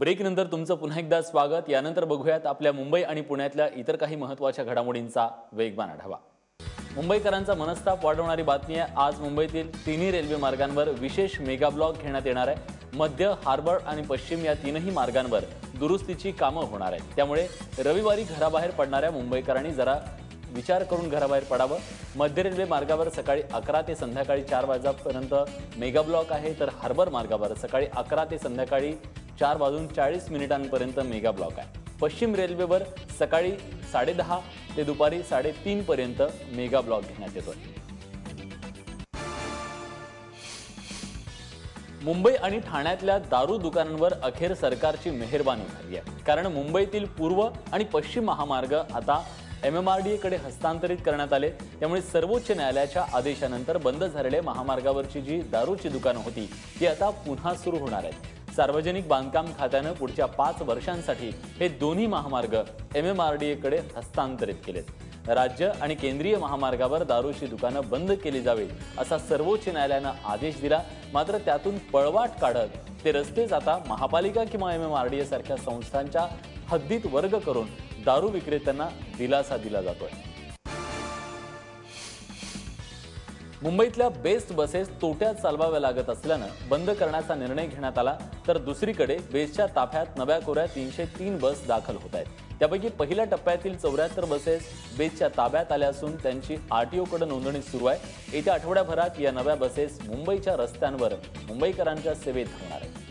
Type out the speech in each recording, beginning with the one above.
ब्रेकनंतर तुमचं पुन्हा एकदा स्वागत। यानंतर बघूयात आपल्या मुंबई आणि पुण्यातल्या इतर काही महत्त्वाच्या घडामोडींचा वेगवान आढावा। मुंबईकरांचा मनस्ताप वाढवणारी बातमी आहे। आज मुंबईतील तिन्ही रेल्वे मार्गांवर विशेष मेगा ब्लॉक घेण्यात येणार आहे। मध्य, हार्बर आणि पश्चिम या तीनही मार्गांवर दुरुस्तीची कामं होणार आहेत। त्यामुळे रविवारी घराबाहेर पडणाऱ्या मुंबईकरांनी जरा विचार करून घराबाहेर पडावं। मध्य रेल्वे मार्गावर सकाळी 11 ते संध्याकाळी 4 वाजेपर्यंत मेगा ब्लॉक आहे, तर हार्बर मार्गावर सकाळी 11 ते संध्याकाळी 4:40 मेगा ब्लॉक आहे। पश्चिम रेल्वेवर सकाळी 10:30 ते दुपारी 3:30 पर्यंत मेगा ब्लॉक घेण्यात येतोय। मुंबई आणि ठाण्यातल्या दारू दुकानांवर अखेर सरकारची मेहरबानी झाली आहे, कारण मुंबईतील पूर्व आणि पश्चिम महामार्ग आता MMRDA कडे हस्तांतरित करण्यात आले। त्यामुळे सर्वोच्च न्यायालयाच्या आदेशानंतर बंद झालेले महामार्गावरची जी दारूची दुकानं होती ती आता पुन्हा सुरू होणार आहेत। सार्वजनिक बांधकाम खात्याने पुढच्या 5 वर्षांसाठी हे दोन्ही महामार्ग MMRDA कडे हस्तांतरित केलेत। राज्य आणि केंद्रीय महामार्गावर दारूची दुकानं बंद केली जावीत असा सर्वोच्च न्यायालयाने आदेश दिला। मात्र त्यातून पळवाट काढत ते रस्तेच आता महापालिका किंवा MMRDA सारख्या संस्थांच्या हद्दीत वर्ग करून दारू विक्रेत्यांना दिलासा दिला जातोय। मुंबईतल्या बेस्ट बसेस तोट्यात चालवाव्या लागत असल्याने बंद करण्याचा निर्णय घेण्यात आला, तर दुसरीकडे बेस्टच्या ताफ्यात नव्या कोऱ्या 303 बस दाखल होत आहेत। त्यापैकी पहिल्या टप्प्यातील 74 बसेस बेस्टच्या ताब्यात आल्या असून त्यांची RTO कडे नोंदणी सुरू आहे। येत्या आठवड्याभरात या नव्या बसेस मुंबईच्या रस्त्यांवर मुंबईकरांच्या सेवेत होणार आहेत।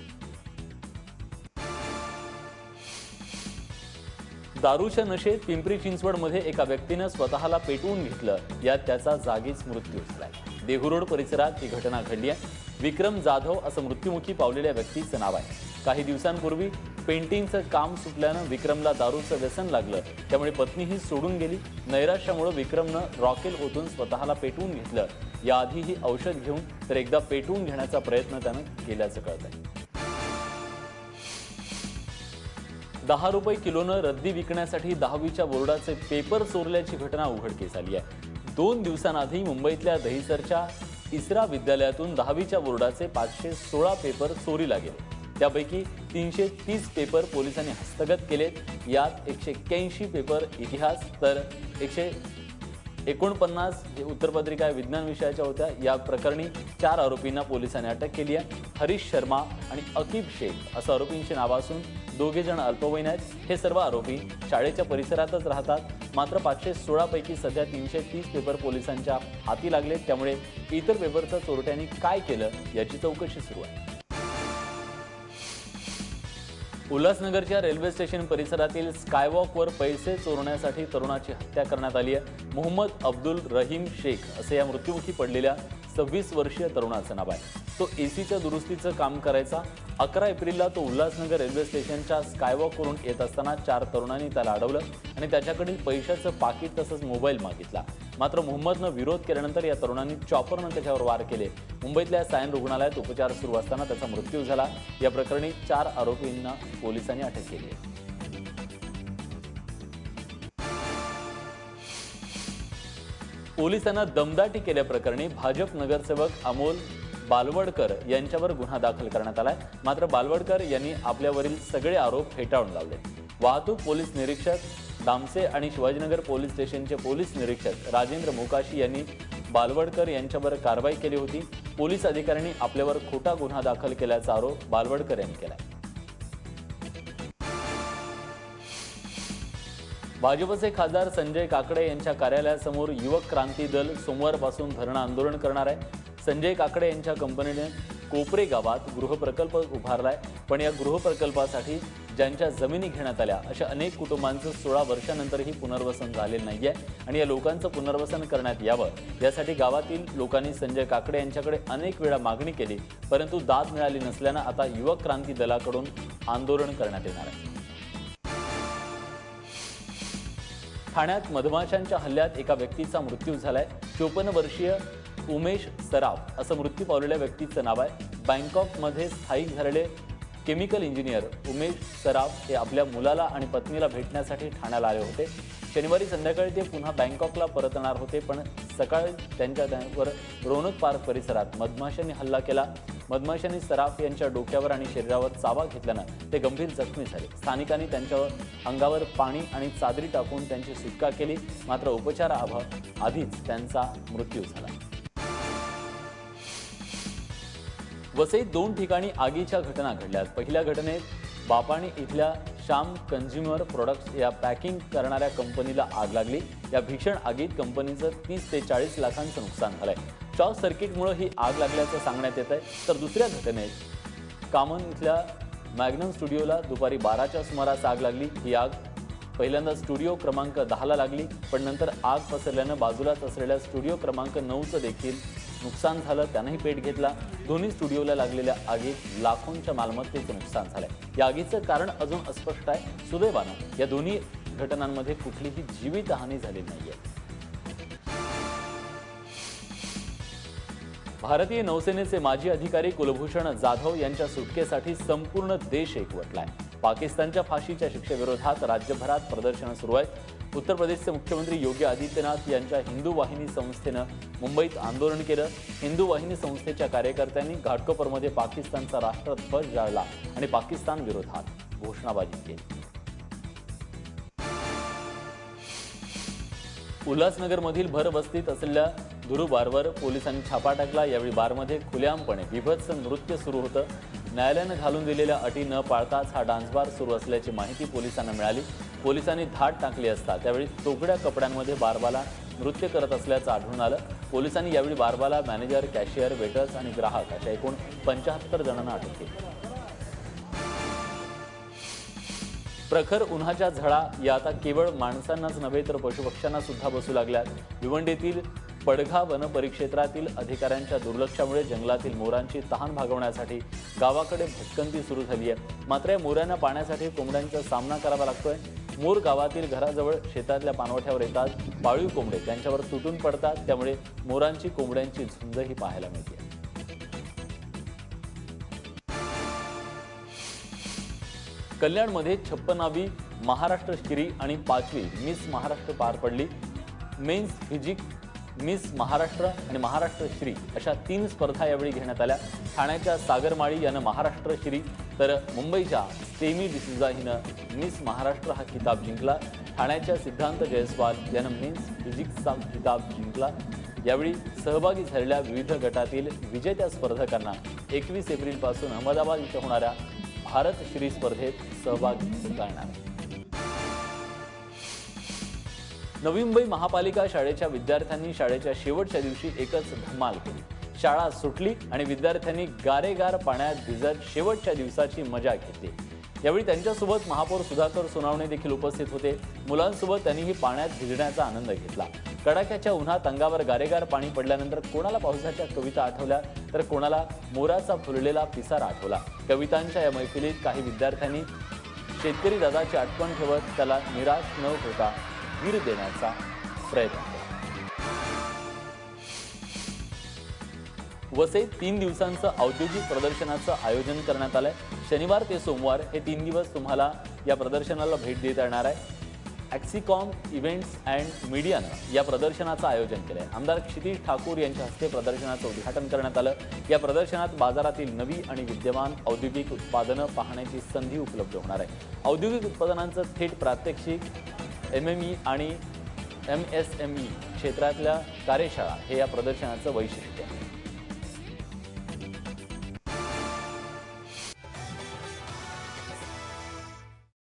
दारूच्या नशेत पिंपरी चिंचवडमध्ये एका व्यक्तीने स्वतःला पेटवून घेतलं, यात त्याचा जागीच मृत्यू झालाय। देहू परिसरात ही घटना घडली आहे। विक्रम जाधव असं मृत्युमुखी पावलेल्या व्यक्तीचं नाव आहे। काही दिवसांपूर्वी पेंटिंगचं काम सुटल्यानं विक्रमला दारूचं व्यसन लागलं, त्यामुळे पत्नीही सोडून गेली। नैराश्यामुळे विक्रमनं रॉकेल ओतून स्वतःला पेटवून घेतलं। याआधीही औषध घेऊन तर एकदा पेटवून घेण्याचा प्रयत्न त्यानं केल्याचं कळतंय। 10 रुपये किलोनं रद्दी विकण्यासाठी 10वीच्या बोर्डाचे पेपर चोरल्याची घटना उघडकीस आली आहे। 2 दिवसांआधी मुंबईतल्या दहिसरच्या इसरा विद्यालयातून 10वीच्या बोर्डाचे 516 पेपर चोरीला गेले। त्यापैकी 330 पेपर पोलिसांनी हस्तगत केलेत। यात 181 पेपर इतिहास तर 149 उत्तरपत्रिका विज्ञान विषयाच्या होत्या। या प्रकरणी 4 आरोपींना पोलिसांनी अटक केली आहे। हरीश शर्मा आणि अकीब शेख असं आरोपींची नावं असून दोघे जण अल्पवयीन आहेत। हे सर्व आरोपी शाळेच्या परिसरातच राहतात। मात्र 516 पैकी सध्या 330 पेपर पोलिसांच्या हाती लागलेत। त्यामुळे इतर पेपरचं चोरट्यांनी काय केलं याची चौकशी सुरू आहे। उल्हासनगरच्या रेल्वे स्टेशन परिसरातील स्कायवॉकवर पैसे चोरण्यासाठी तरुणाची हत्या करण्यात आली आहे। मोहम्मद अब्दुल रहीम शेख असे या मृत्युमुखी पडलेल्या 26 वर्षीय तरुणाचं नाव आहे। तो एसीच्या दुरुस्तीचं काम करायचा। 11 एप्रिलला तो उल्हासनगर रेल्वे स्टेशनच्या स्कायवॉकवरून येत असताना 4 तरुणांनी त्याला अडवलं आणि त्याच्याकडील पैशाचं पाकिट तसंच मोबाईल मागितला। मात्र मोहम्मदनं विरोध केल्यानंतर या तरुणांनी चॉपरनं त्याच्यावर वार केले। मुंबईतल्या सायन रुग्णालयात उपचार सुरू असताना त्याचा मृत्यू झाला। या प्रकरणी 4 आरोपींना पोलिसांनी अटक केली आहे। पोलिसांना दमदाटी केल्याप्रकरणी भाजप नगरसेवक अमोल बालवडकर यांच्यावर गुन्हा दाखल करण्यात आलाय। मात्र बालवडकर यांनी आपल्यावरील सगळे आरोप फेटाळून लावले। वाहतूक पोलीस निरीक्षक दामसे आणि शिवाजीनगर पोलीस स्टेशनचे पोलीस निरीक्षक राजेंद्र मोकाशी यांनी बालवडकर यांच्यावर कारवाई केली होती। पोलीस अधिकाऱ्यांनी आपल्यावर खोटा गुन्हा दाखल केल्याचा आरोप बालवडकर यांनी केला। भाजपचे खासदार संजय काकडे यांच्या कार्यालयासमोर युवक क्रांती दल सोमवारपासून धरणं आंदोलन करणार आहे। संजय काकडे यांच्या कंपनीने कोपरे गावात गृहप्रकल्प उभारलाय, पण या गृहप्रकल्पासाठी ज्यांच्या जमिनी घेण्यात आल्या अशा अनेक कुटुंबांचं 16 वर्षांनंतरही पुनर्वसन झालेलं नाहीये आणि या लोकांचं पुनर्वसन करण्यात यावं यासाठी गावातील लोकांनी संजय काकडे यांच्याकडे अनेक वेळा मागणी केली, परंतु दाद मिळाली नसल्यानं आता युवक क्रांती दलाकडून आंदोलन करण्यात येणार आहे। ठाण्यात मधमाशांच्या हल्ल्यात एका व्यक्तीचा मृत्यू झालाय। 54 वर्षीय उमेश सराफ असं मृत्यू पावलेल्या व्यक्तीचं नाव आहे। बँकॉकमध्ये स्थायिक झालेले केमिकल इंजिनियर उमेश सराफ हे आपल्या मुलाला आणि पत्नीला भेटण्यासाठी ठाण्याला आले होते। शनिवारी संध्याकाळी ते पुन्हा बँकॉकला परतणार होते, पण सकाळी त्यांच्यावर रोनक पार्क परिसरात मधमाशांनी हल्ला केला। मधमाशांनी सराफ यांच्या डोक्यावर आणि शरीरावर चावा घेतल्यानं ते गंभीर जखमी झाले। स्थानिकांनी त्यांच्या अंगावर पाणी आणि चादरी टाकून त्यांची सुटका केली, मात्र उपचाराआधीच त्यांचा मृत्यू झाला। वसईत 2 ठिकाणी आगीच्या घटना घडल्यात। पहिल्या घटनेत बापाणी इथल्या श्याम कन्झ्युमर प्रोडक्ट्स या पॅकिंग करणाऱ्या कंपनीला आग लागली। या भीषण आगीत कंपनीचं 30 ते 40 लाखांचं नुकसान झालंय। शॉर्ट सर्किटमुळे ही आग लागल्याचं सांगण्यात येत आहे। तर दुसऱ्या घटनेत कामन इथल्या मॅग्नम स्टुडिओला दुपारी 12च्या सुमारास आग लागली। ही आग पहिल्यांदा स्टुडिओ क्रमांक 10ला लागली, पण नंतर आग पसरल्यानं बाजूलाच असलेल्या स्टुडिओ क्रमांक 9चं देखील नुकसान झालं, त्यानंही पेट घेतला। दोन्ही स्टुडिओला लागलेल्या आगीत लाखोंच्या मालमत्तेचं नुकसान झालंय। या आगीचं कारण अजून अस्पष्ट आहे। सुदैवानं या दोन्ही घटनांमध्ये कुठलीही जीवितहानी झाली नाहीये। भारतीय नौसेनेचे माजी अधिकारी कुलभूषण जाधव यांच्या सुटकेसाठी संपूर्ण देश एकवटलाय। पाकिस्तानच्या फाशीच्या शिक्षेविरोधात राज्यभरात प्रदर्शनं सुरू आहेत। उत्तर प्रदेशचे मुख्यमंत्री योगी आदित्यनाथ यांच्या हिंदू वाहिनी संस्थेनं मुंबईत आंदोलन केलं। हिंदू वाहिनी संस्थेच्या कार्यकर्त्यांनी घाटकोपरमध्ये पाकिस्तानचा राष्ट्रध्वज जाळला आणि पाकिस्तान विरोधात घोषणाबाजी केली। उल्हासनगरमधील भरवस्तीत असलेल्या धुरू बारवर पोलिसांनी छापा टाकला। यावेळी बारमध्ये खुलेआमपणे विभत्स नृत्य सुरू होतं। न्यायालयानं घालून दिलेल्या अटी न पाळताच हा डान्स बार सुरू असल्याची माहिती पोलिसांना मिळाली। पोलिसांनी धाड टाकली असता त्यावेळी तोकड्या कपड्यांमध्ये बारबाला नृत्य करत असल्याचं आढळून आलं। पोलिसांनी यावेळी बारबाला मॅनेजर, कॅशियर, वेटर्स आणि ग्राहक अशा एकूण 75 जणांना अटक केली। प्रखर उन्हाच्या झळा या आता केवळ माणसांनाच नव्हे तर पशुपक्ष्यांना सुद्धा बसू लागल्यात। भिवंडीतील पडघा वन परिक्षेत्रातील अधिकाऱ्यांच्या दुर्लक्षामुळे जंगलातील मोरांची तहान भागवण्यासाठी गावाकडे भटकंती सुरू झाली आहे। मात्र या मोरांना पाण्यासाठी कोंबड्यांचा सामना करावा लागतोय। मोर गावातील घराजवळ शेतातल्या पाणवठ्यावर येतात। पाळीव कोंबडे त्यांच्यावर तुटून पडतात, त्यामुळे मोरांची कोंबड्यांची झुंजही पाहायला मिळते। कल्याणमध्ये 56वी महाराष्ट्र श्री आणि 5वी मिस महाराष्ट्र पार पडली। मेन्स फिजिक मिस महाराष्ट्र आणि महाराष्ट्र श्री अशा 3 स्पर्धा यावेळी घेण्यात आल्या। ठाण्याच्या सागरमाळी यानं महाराष्ट्र श्री तर मुंबईच्या स्टेमी डिसूजा हिनं मिस महाराष्ट्र हा किताब जिंकला। ठाण्याच्या सिद्धांत जयस्वाल यानं मेन्स फिजिक्सचा किताब जिंकला। यावेळी सहभागी झालेल्या विविध गटातील विजेत्या स्पर्धकांना 21 एप्रिलपासून अहमदाबाद इथं होणाऱ्या भारत श्री स्पर्धेत सहभाग घेता येणार आहे। नवी मुंबई महापालिका शाळेच्या विद्यार्थ्यांनी शाळेच्या शेवटच्या दिवशी एकच धमाल केली। शाळा सुटली आणि विद्यार्थ्यांनी गारेगार पाण्यात भिजत शेवटच्या दिवसाची मजा घेतली। यावेळी त्यांच्यासोबत महापौर सुधाकर सोनावणे देखील उपस्थित होते। मुलांसोबत त्यांनीही पाण्यात भिजण्याचा आनंद घेतला। कडाक्याच्या उन्हात अंगावर गारेगार पाणी पडल्यानंतर कोणाला पावसाच्या कविता आठवल्या तर कोणाला मोराचा फुललेला पिसारा आठवला। कवितांच्या या मैफिलीत काही विद्यार्थ्यांनी शेतकरी दादाची आठवण ठेवत त्याला निराश न होता वीर देण्याचा प्रयत्न केला। वसईत 3 दिवसांचं औद्योगिक प्रदर्शनाचं आयोजन करण्यात आलंय। शनिवार ते सोमवार हे 3 दिवस तुम्हाला या प्रदर्शनाला भेट देता येणार आहे। ॲक्सिकॉम इव्हेंट्स अँड मीडियानं या प्रदर्शनाचं आयोजन केलंय। आमदार क्षितिज ठाकूर यांच्या हस्ते प्रदर्शनाचं उद्घाटन करण्यात आलं। या प्रदर्शनात बाजारातील नवी आणि विद्यमान औद्योगिक उत्पादनं पाहण्याची संधी उपलब्ध होणार आहे। औद्योगिक उत्पादनांचं थेट प्रात्यक्षिक, MME आणि MSME क्षेत्रातल्या कार्यशाळा हे या प्रदर्शनाचं वैशिष्ट्य आहे।